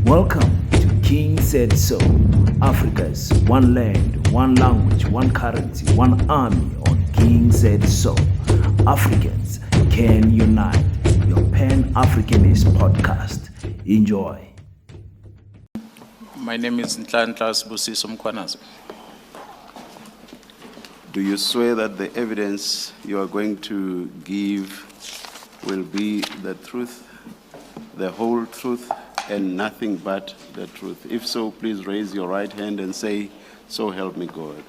Welcome to King Said So, Africa's one land, one language, one currency, one army on King Said So. Africans can unite. Your Pan-Africanist podcast. Enjoy. My name is Nhlanhla Mkhwanazi. Do you swear that the evidence you are going to give will be the truth, the whole truth, and nothing but the truth? If so, please raise your right hand and say, "So help me God."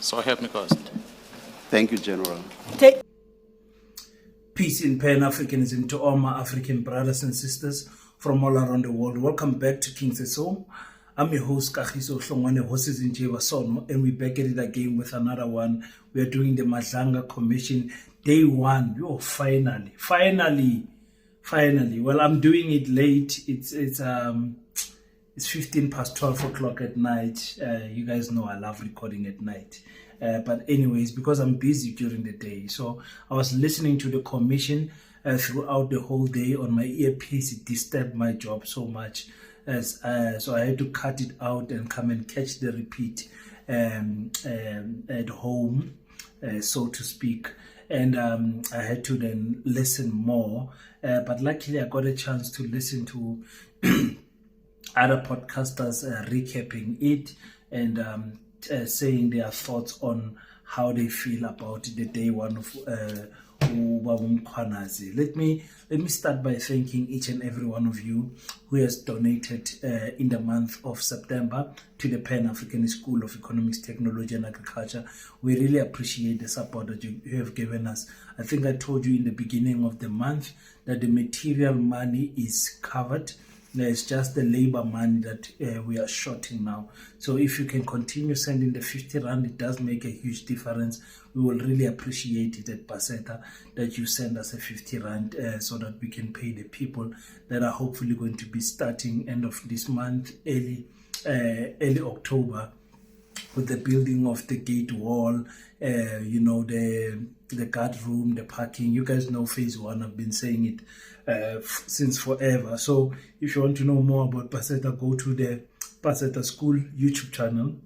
So help me God. Thank you, General. Peace in Pan-Africanism to all my African brothers and sisters from all around the world. Welcome back to King Said So. I'm your host, Kagiso Hlongwane, horses in Jevasono, and we're back at it again with another one. We are doing the Mlanga Commission, day one. Oh, finally. Well, I'm doing it late. It's 15 past 12 o'clock at night. You guys know I love recording at night. But anyways, because I'm busy during the day. So I was listening to the commission throughout the whole day on my earpiece. It disturbed my job so much. So I had to cut it out and come and catch the repeat at home, so to speak. And I had to then listen more. But luckily, I got a chance to listen to other podcasters recapping it and saying their thoughts on how they feel about the day one of Mkhwanazi. Let me start by thanking each and every one of you who has donated in the month of September to the Pan-African School of Economics, Technology and Agriculture. We really appreciate the support that you have given us. I think I told you in the beginning of the month that the material money is covered. It's just the labor money that we are shorting now. So if you can continue sending the 50 Rand, it does make a huge difference. We will really appreciate it at Paseta that you send us a 50 Rand so that we can pay the people that are hopefully going to be starting end of this month, early October, with the building of the gate wall, the guard room, the parking. You guys know phase one. I've been saying it since forever. So if you want to know more about Paseta, go to the Paseta School YouTube channel.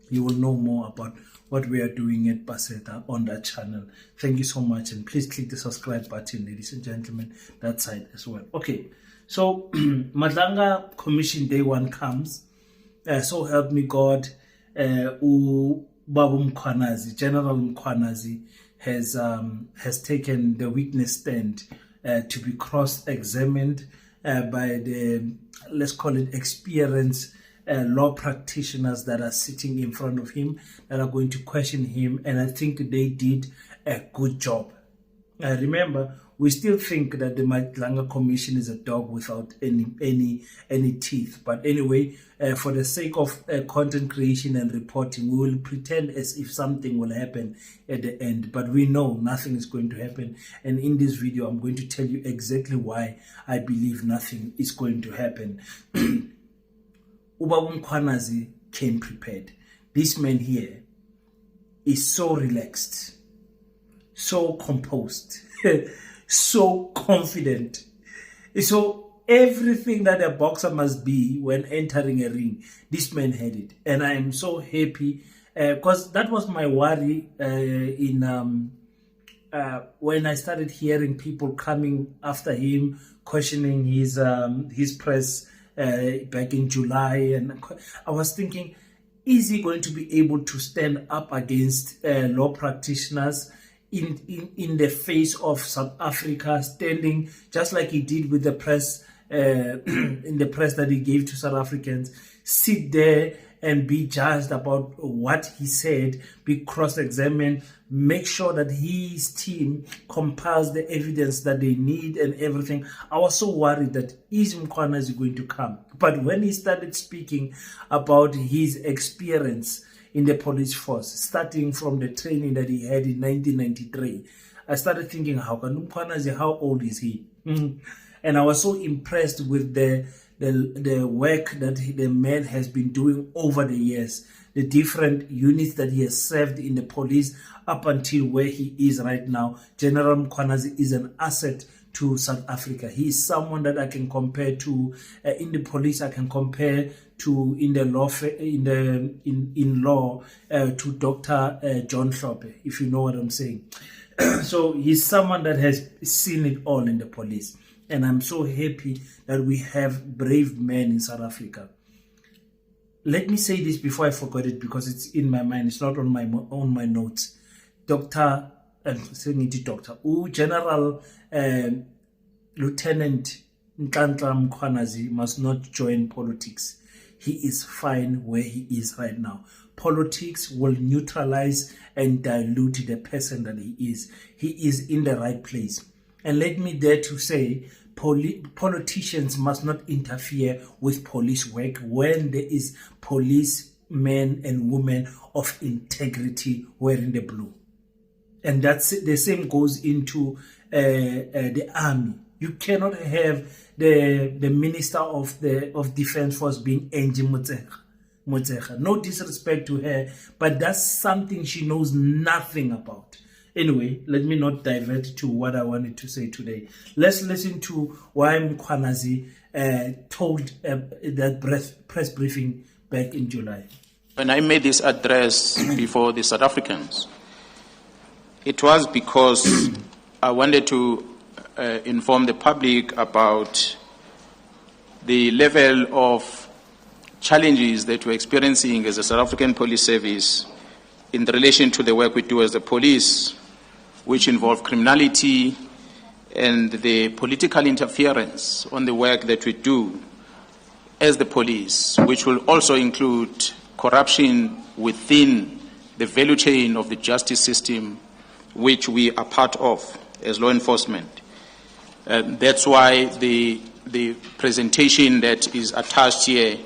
You will know more about what we are doing at Paseta on that channel. Thank you so much, and please click the subscribe button, ladies and gentlemen, that side as well. Okay, so Mlanga Commission day one comes. So help me God. Babu Mkhwanazi, General Mkhwanazi, has taken the witness stand to be cross-examined by the, let's call it, experienced law practitioners that are sitting in front of him, that are going to question him, and I think they did a good job. Remember, we still think that the Mlanga Commission is a dog without any teeth. But anyway, for the sake of content creation and reporting, we will pretend as if something will happen at the end. But we know nothing is going to happen. And in this video, I'm going to tell you exactly why I believe nothing is going to happen. Babu Mkhwanazi came prepared. This man here is so relaxed, so composed, so confident. So everything that a boxer must be when entering a ring, this man had it. And I am so happy because that was my worry when I started hearing people coming after him, questioning his press back in July. And I was thinking, is he going to be able to stand up against law practitioners in the face of South Africa, standing just like he did with the press, in the press that he gave to South Africans, sit there and be judged about what he said, be cross-examined, make sure that his team compiles the evidence that they need and everything. I was so worried that is Mkhwanazi going to come? But when he started speaking about his experience in the police force, starting from the training that he had in 1993, I started thinking, how old is he? And I was so impressed with the work that the man has been doing over the years, the different units that he has served in the police up until where he is right now. General Mkhwanazi is an asset to South Africa. He is someone that I can compare to in the police. I can compare to in the law to Dr. John Hlophe, if you know what I'm saying. So he's someone that has seen it all in the police, and I'm so happy that we have brave men in South Africa. Let me say this before I forget it, because it's in my mind. It's not on my notes. General Lieutenant Nhlanhla Mkhwanazi must not join politics. He is fine where he is right now. Politics will neutralize and dilute the person that he is. He is in the right place. And let me dare to say, politicians must not interfere with police work when there is policemen and women of integrity wearing the blue. And that's the same goes into the army. You cannot have the Minister of Defense Force being Angie Motshekga. No disrespect to her, but that's something she knows nothing about. Anyway, let me not divert to what I wanted to say today. Let's listen to why Mkhwanazi told that press briefing back in July. When I made this address before the South Africans, it was because I wanted to inform the public about the level of challenges that we're experiencing as a South African police service in relation to the work we do as the police, which involve criminality and the political interference on the work that we do as the police, which will also include corruption within the value chain of the justice system, which we are part of as law enforcement. That's why the presentation that is attached here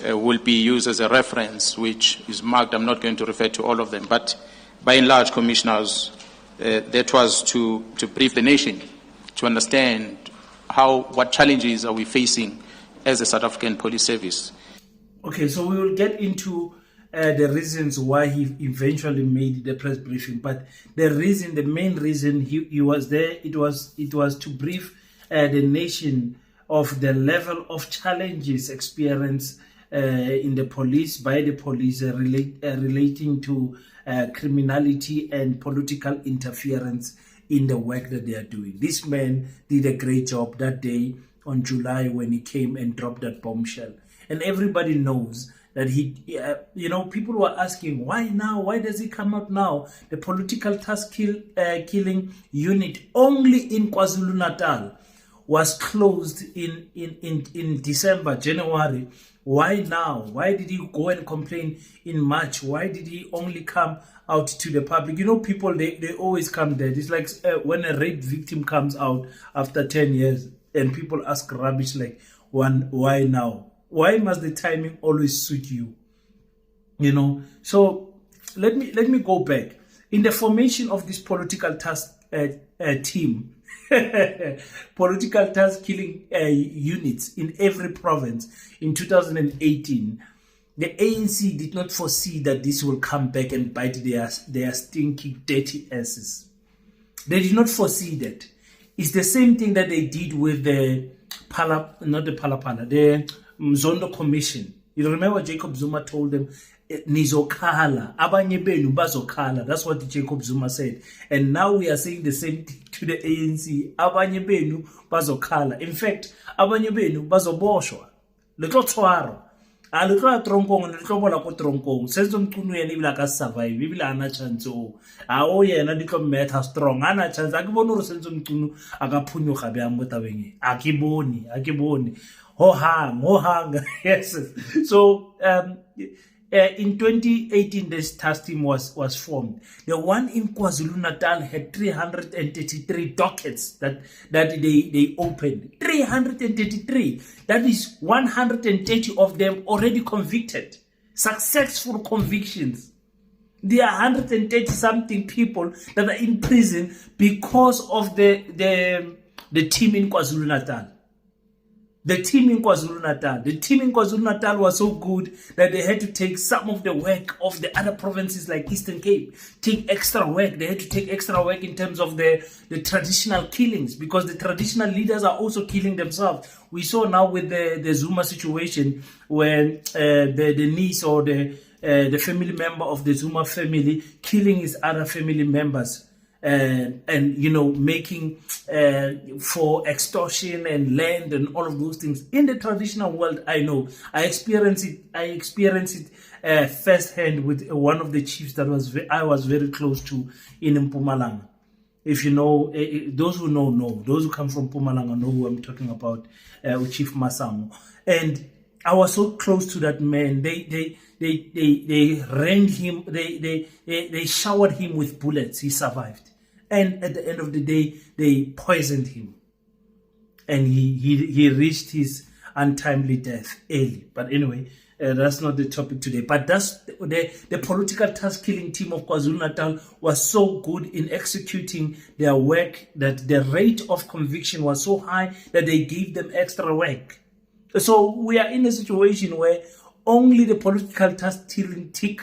will be used as a reference, which is marked. I'm not going to refer to all of them, but by and large, commissioners, that was to brief the nation to understand what challenges are we facing as a South African police service. Okay, so we will get into the reasons why he eventually made the press briefing, but the main reason he was there, it was to brief the nation of the level of challenges experienced in the police, by the police, relating to criminality and political interference in the work that they are doing. This man did a great job that day on July when he came and dropped that bombshell. And everybody knows that people were asking, why now? Why does he come out now? The political task killing unit only in KwaZulu-Natal was closed in December, January. Why now? Why did he go and complain in March? Why did he only come out to the public? People, they always come there. It's like when a rape victim comes out after 10 years and people ask rubbish like, why now? Why must the timing always suit you? So let me go back. In the formation of this political task team, political task killing units in every province in 2018, the ANC did not foresee that this will come back and bite their stinky, dirty asses. They did not foresee that. It's the same thing that they did with the Mzondo Commission. You remember Jacob Zuma told them, Nizokhala, abanye benu bazokhala. That's what Jacob Zuma said. And now we are saying the same thing to the ANC. Abanye benu bazokhala. In fact, abanye benu bazoboshwa. Letlo tshwaro. A letlo tronkong, letlo bola ko tronkong. Senzo mqunu yena ibile ka survive, ibile ana chance o. A o yena di tlo metha strong. Ana chance a ke bone re senzo mqunu aka phunyuga bya mo tabeng. A ke bone. Ho hang. Yes. So in 2018, this task team was formed. The one in KwaZulu-Natal had 333 dockets that they opened. 333. That is 130 of them already convicted. Successful convictions. There are 130 something people that are in prison because of the team in KwaZulu-Natal. The team in KwaZulu-Natal was so good that they had to take some of the work of the other provinces like Eastern Cape, take extra work. They had to take extra work in terms of the traditional killings, because the traditional leaders are also killing themselves. We saw now with the Zuma situation, when the niece or the family member of the Zuma family killing his other family members. And making for extortion and land and all of those things in the traditional world. I know I experienced it firsthand with one of the chiefs that I was very close to in Mpumalanga. If you know, those who know, those who come from Mpumalanga know who I'm talking about, Chief Masango. And I was so close to that man. They rang him. They showered him with bullets. He survived. And at the end of the day, they poisoned him. And he reached his untimely death early. But anyway, that's not the topic today. But that's the political task killing team of KwaZulu-Natal was so good in executing their work that the rate of conviction was so high that they gave them extra work. So we are in a situation where only the political task killing team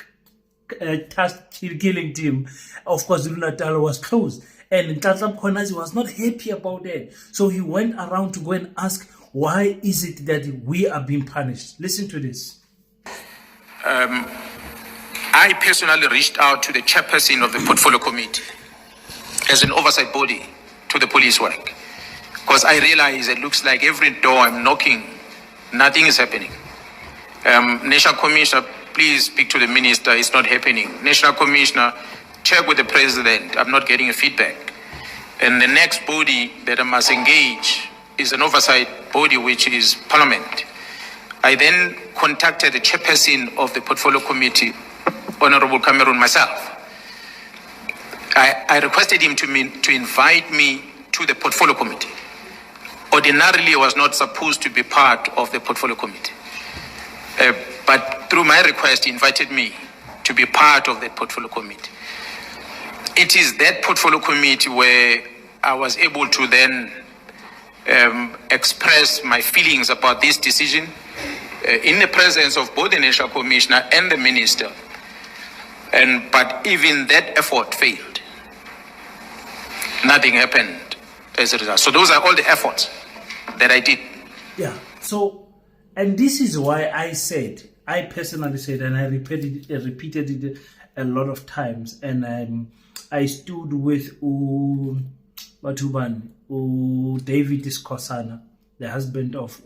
of KwaZulu-Natal was closed, and Mkhwanazi was not happy about that. So he went around to go and ask, why is it that we are being punished? Listen to this. I personally reached out to the chairperson of the portfolio committee as an oversight body to the police work, because I realize it looks like every door I'm knocking, nothing is happening. National Commissioner, please speak to the minister. It's not happening. National Commissioner, check with the president. I'm not getting a feedback. And the next body that I must engage is an oversight body, which is Parliament. I then contacted the chairperson of the portfolio committee, Honorable Cameron, myself. I requested him to invite me to the portfolio committee. Ordinarily, I was not supposed to be part of the portfolio committee. But through my request, he invited me to be part of that portfolio committee. It is that portfolio committee where I was able to then express my feelings about this decision in the presence of both the National Commissioner and the Minister. But even that effort failed. Nothing happened as a result. So those are all the efforts that I did. Yeah. So, and this is why I personally said, and I repeated it a lot of times, and I stood with David Iskosana, the husband of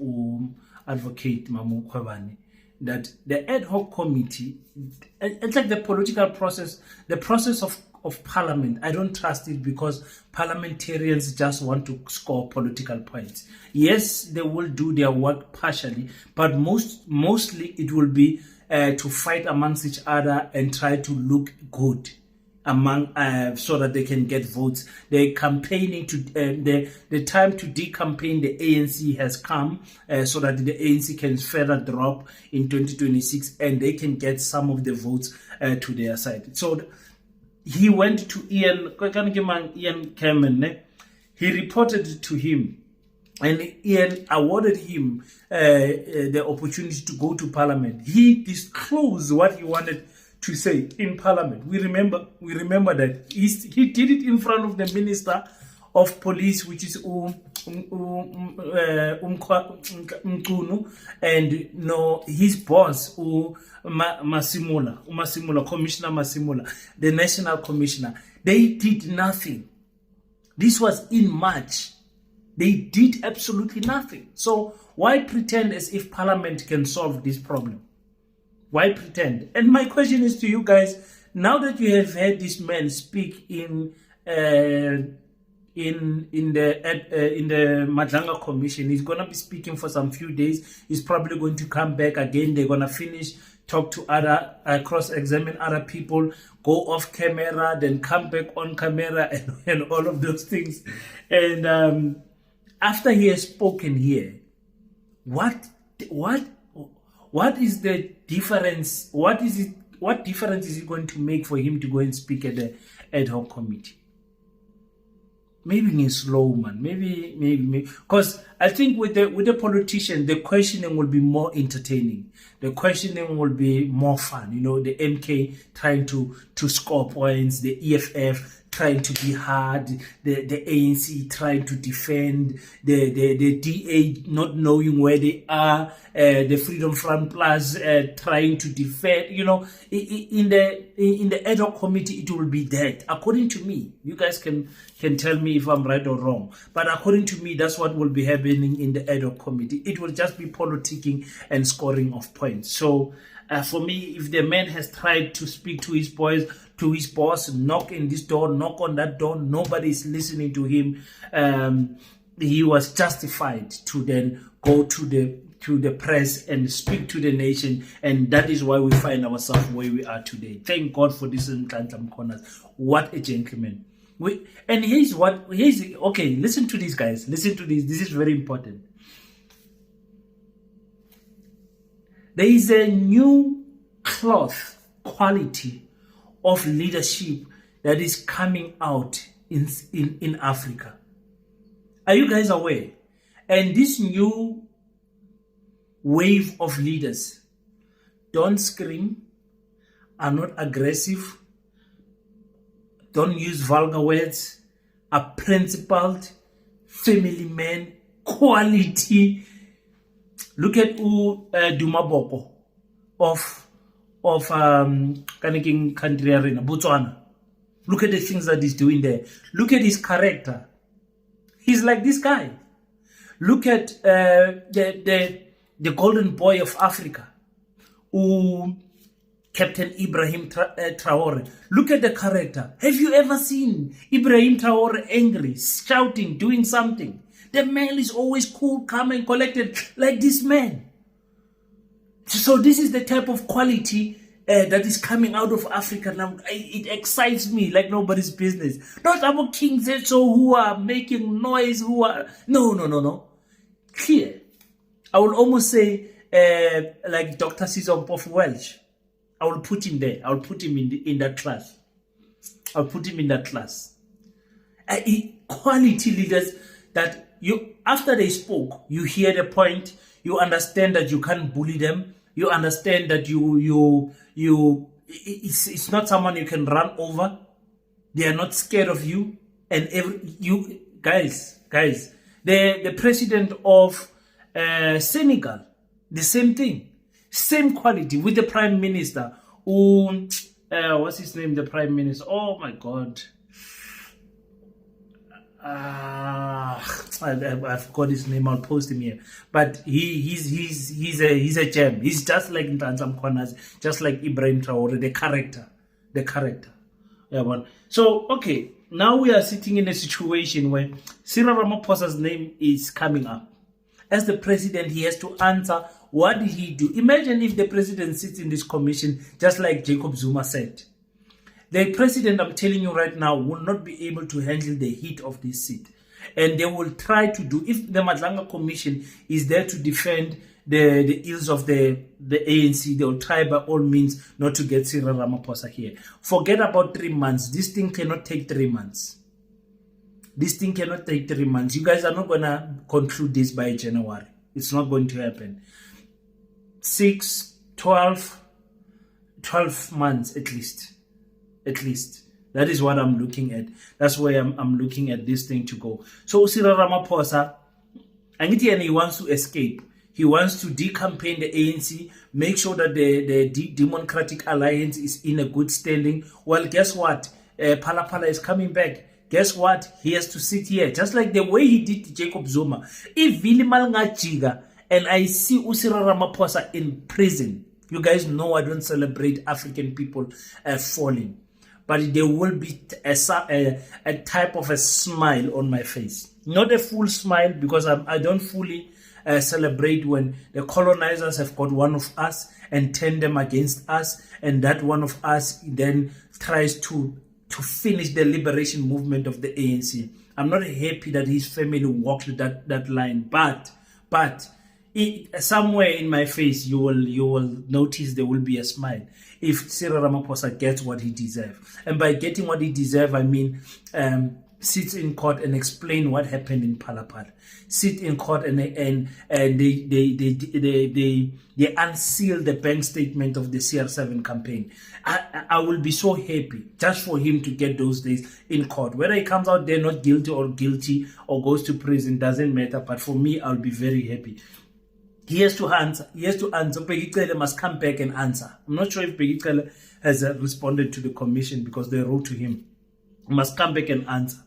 Advocate Mamu Mkhwanazi, that the ad hoc committee, it's like the political process, the process of Parliament. I don't trust it, because parliamentarians just want to score political points. Yes, they will do their work partially, but mostly it will be to fight amongst each other and try to look good among so that they can get votes. They're campaigning to the time to decampaign the ANC has come, so that the ANC can further drop in 2026 and they can get some of the votes to their side. So he went to Ian Cameron. He reported to him, and Ian awarded him the opportunity to go to Parliament. He disclosed what he wanted to say in Parliament. We remember that he did it in front of the Minister of Police, which is Mkhunu, and his boss Masimula, Commissioner Masimula, the National Commissioner. They did nothing. This was in March. They did absolutely nothing. So why pretend as if Parliament can solve this problem? Why pretend? And my question is to you guys: now that you have heard this man speak in the Mlanga Commission, he's gonna be speaking for some few days. He's probably going to come back again. They're gonna finish, talk to other, cross-examine other people, go off camera, then come back on camera, and all of those things. And after he has spoken here, what is the difference? What difference is it going to make for him to go and speak at the ad hoc committee? maybe it's slow, man. Maybe, because I think with the politician, the questioning will be more entertaining. The questioning will be more fun. You know, the MK trying to score points, the EFF trying to be hard, the ANC trying to defend, the DA not knowing where they are, the Freedom Front Plus trying to defend. You know, in the ad hoc committee, it will be that. According to me, you guys can tell me if I'm right or wrong, but according to me, that's what will be happening in the ad hoc committee. It will just be politicking and scoring of points. So for me, if the man has tried to speak to his boys, to his boss, knock in this door, knock on that door, nobody is listening to him, he was justified to then go to the press and speak to the nation, and that is why we find ourselves where we are today. Thank God for this Nhlanhla Mkhwanazi. What a gentleman. Okay, listen to this, guys. Listen to this. This is very important. There is a new cloth quality of leadership that is coming out in Africa. Are you guys aware? And this new wave of leaders don't scream, are not aggressive, don't use vulgar words, are principled, family men, quality. Look at Dumaboko of Kaniking country arena, Botswana. Look at the things that he's doing there. Look at his character. He's like this guy. Look at the golden boy of Africa, Captain Ibrahim Traore. Look at the character. Have you ever seen Ibrahim Traore angry, shouting, doing something? The man is always cool, calm and collected, like this man. So this is the type of quality that is coming out of Africa now. It excites me like nobody's business. Not our kings who are making noise, who are... No. Clear. I will almost say like Dr. Caesar Mpofu Welch. I will put him there. I will put him in that class. I'll put him in that class. Quality leaders that you, after they spoke, you hear the point, you understand that you can't bully them, you understand that it's not someone you can run over, they are not scared of you, and you guys, the president of Senegal, the same thing, same quality with the prime minister, what's his name, the prime minister, oh my god, I forgot his name. I'll post him here. But he's a gem. He's just like Nhlanhla Mkhwanazi, just like Ibrahim Traore. The character. Yeah, man. So okay, now we are sitting in a situation where Cyril Ramaphosa's name is coming up. As the president, he has to answer. What did he do? Imagine if the president sits in this commission, just like Jacob Zuma said. The president, I'm telling you right now, will not be able to handle the heat of this seat. And they will try to do, if the Mlanga Commission is there to defend the ills of the ANC, they will try by all means not to get Cyril Ramaphosa here. Forget about 3 months. This thing cannot take 3 months. This thing cannot take 3 months. You guys are not going to conclude this by January. It's not going to happen. 6, 12 months at least. At least. That is what I'm looking at. That's where I'm looking at this thing to go. So Cyril Ramaphosa, he wants to escape. He wants to decampaign the ANC, make sure that the Democratic Alliance is in a good standing. Well, guess what? Pala is coming back. Guess what? He has to sit here. Just like the way he did to Jacob Zuma. If Vili Malnga and I see Cyril Ramaphosa in prison, you guys know I don't celebrate African people falling. But there will be a type of a smile on my face. Not a full smile, because I don't fully celebrate when the colonizers have got one of us and turn them against us, and that one of us then tries to finish the liberation movement of the ANC. I'm not happy that his family walked that line, but somewhere in my face you will notice there will be a smile if Cyril Ramaphosa gets what he deserves. And by getting what he deserves, I mean sits in court and explain what happened in Palapala. Sit in court and they unseal the bank statement of the CR7 campaign. I will be so happy just for him to get those days in court. Whether he comes out there not guilty or goes to prison doesn't matter. But for me, I'll be very happy. He has to answer. Bheki must come back and answer. I'm not sure if Bheki has responded to the commission because they wrote to him. He must come back and answer.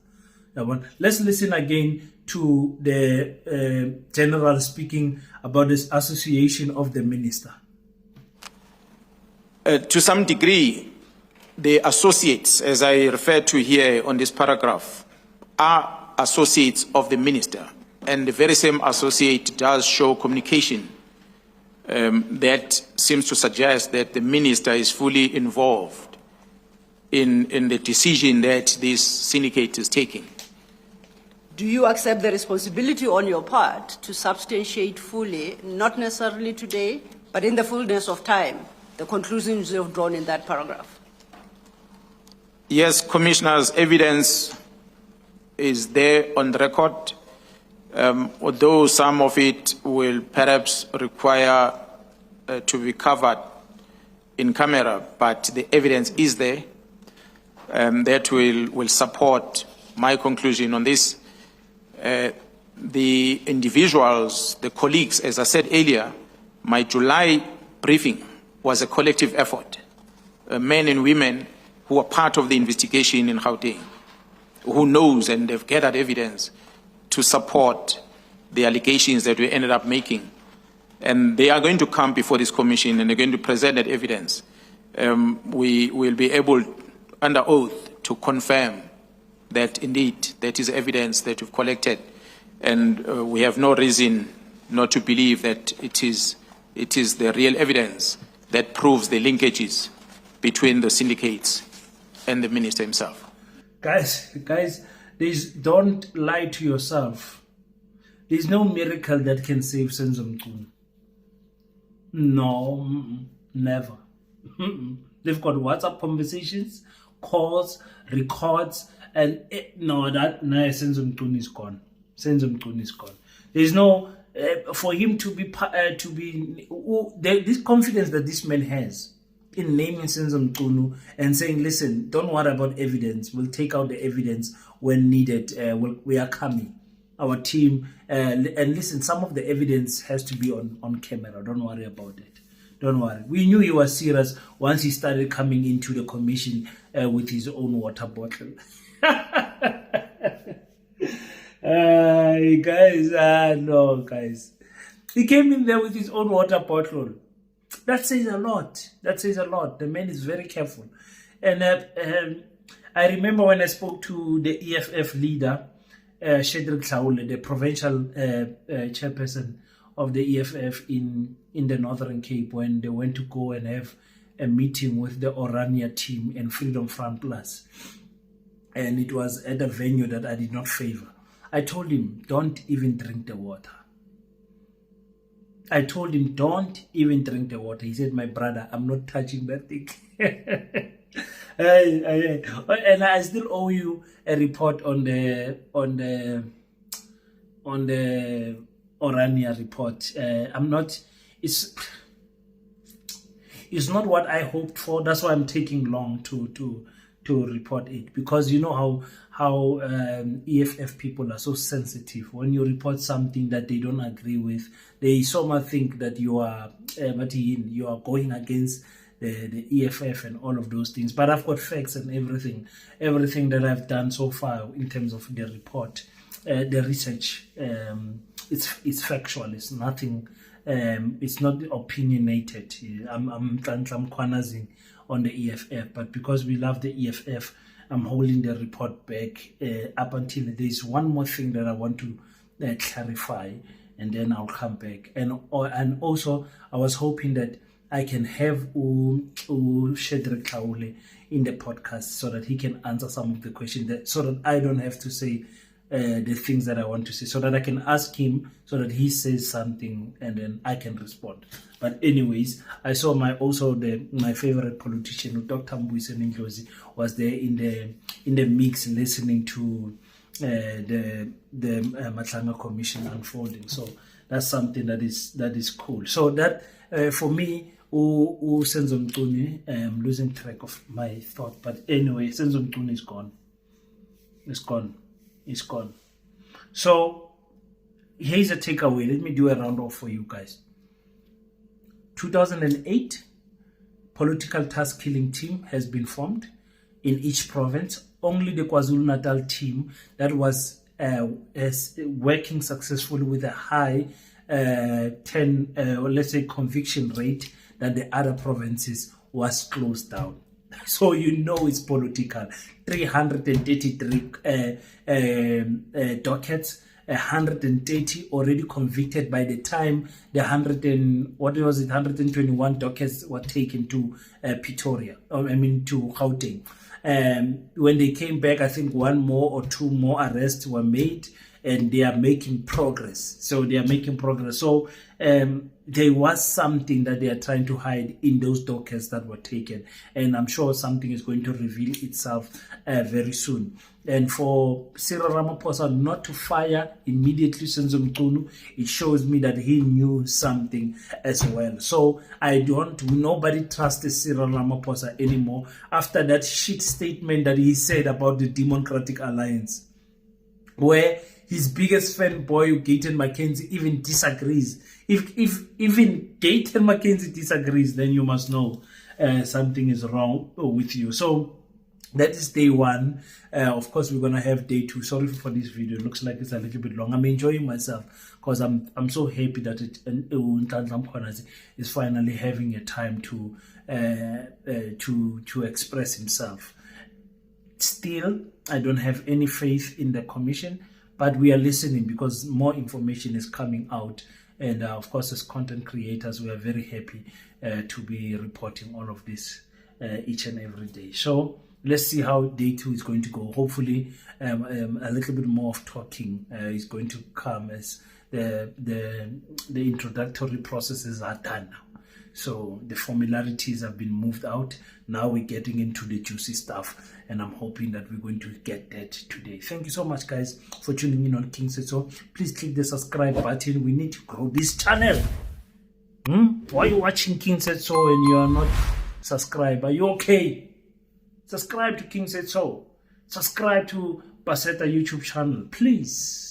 Let's listen again to the general speaking about this association of the minister. To some degree, the associates, as I refer to here on this paragraph, are associates of the minister. And the very same associate does show communication that seems to suggest that the minister is fully involved in the decision that this syndicate is taking. Do you accept the responsibility on your part to substantiate fully, not necessarily today, but in the fullness of time, the conclusions you have drawn in that paragraph? Yes, Commissioners, evidence is there on the record, although some of it will perhaps require to be covered in camera, but the evidence is there that will support my conclusion on this. The individuals, the colleagues, as I said earlier, my July briefing was a collective effort. Men and women who are part of the investigation in Gauteng, who knows and they've gathered evidence to support the allegations that we ended up making. And they are going to come before this commission and they're going to present that evidence. We will be able, under oath, to confirm that indeed that is evidence that we've collected, and we have no reason not to believe that it is the real evidence that proves the linkages between the syndicates and the minister himself. Guys, don't lie to yourself. There's no miracle that can save Senzo Mkhwanazi. No, never. They've got WhatsApp conversations, calls, records, and Senzo Mkhwanazi is gone. Senzo Mkhwanazi is gone. There's no for him to be this confidence that this man has in naming Senzo Mkhwanazi and saying, "Listen, don't worry about evidence. We'll take out the evidence when needed. We are coming. Our team and listen. Some of the evidence has to be on camera. Don't worry about it. Don't worry. We knew he was serious once he started coming into the commission with his own water bottle." Guys. He came in there with his own water bottle. That says a lot. The man is very careful. And I remember when I spoke to the EFF leader, Nhlanhla, the provincial chairperson of the EFF in the Northern Cape, when they went to go and have a meeting with the Orania team and Freedom Front Plus. And it was at a venue that I did not favor. I told him, don't even drink the water. He said, my brother, I'm not touching that thing. And I still owe you a report on the Orania report. It's not what I hoped for. That's why I'm taking long to report it, because you know how EFF people are so sensitive. When you report something that they don't agree with, they so much think that you are going against the EFF and all of those things. But I've got facts and everything that I've done so far in terms of the report, the research. It's factual. It's nothing. It's not opinionated. I'm Mkhwanazi on the EFF, but because we love the EFF, I'm holding the report back up until there's one more thing that I want to clarify, and then I'll come back. And also, I was hoping that I can have Shedrick Kaule in the podcast so that he can answer some of the questions, so that I don't have to say the things that I want to say, so that I can ask him, so that he says something and then I can respond. But anyways, I saw my favorite politician, Dr. Nhlanhla, was there in the mix, listening to Mlanga Commission unfolding. So that's something that is cool. So that for me, Senzo Mkhwanazi, I'm losing track of my thought, but anyway, Senzo Mkhwanazi is gone. It's gone. It's gone. So here's a takeaway. Let me do a round off for you guys. 2008, political task killing team has been formed in each province. Only the KwaZulu-Natal team that was working successfully with a high let's say conviction rate than the other provinces was closed down. So you know it's political. 333 dockets, 130 already convicted by the time the 121 dockets were taken to Pretoria, to Gauteng. When they came back, I think one more or two more arrests were made, and they are making progress. So there was something that they are trying to hide in those dockets that were taken, and I'm sure something is going to reveal itself very soon. And for Cyril Ramaphosa not to fire immediately Senzo Mkhwanazi, it shows me that he knew something as well. So nobody trusts Cyril Ramaphosa anymore after that shit statement that he said about the Democratic Alliance, where his biggest fanboy, Gayton McKenzie, even disagrees. If even Gayton McKenzie disagrees, then you must know something is wrong with you. So that is day one. Of course, we're gonna have day two. Sorry for this video. It looks like it's a little bit long. I'm enjoying myself because I'm so happy that Nhlanhla Mkhwanazi is finally having a time to express himself. Still, I don't have any faith in the commission, but we are listening because more information is coming out. And of course, as content creators, we are very happy to be reporting all of this each and every day. So let's see how day two is going to go. Hopefully, a little bit more of talking is going to come as the introductory processes are done now. So the formalities have been moved out. Now we're getting into the juicy stuff, and I'm hoping that we're going to get that today. Thank you so much, guys, for tuning in on King Said So. Please click the subscribe button. We need to grow this channel. Why are you watching King Said So and you are not subscribed? Are you okay? Subscribe to King Said So. Subscribe to Paseta YouTube channel, please.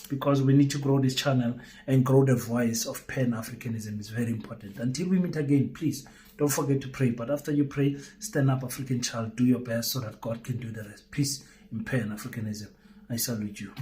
Because we need to grow this channel and grow the voice of Pan-Africanism is very important. Until we meet again, please don't forget to pray. But after you pray, stand up, African child. Do your best so that God can do the rest. Peace in Pan-Africanism. I salute you.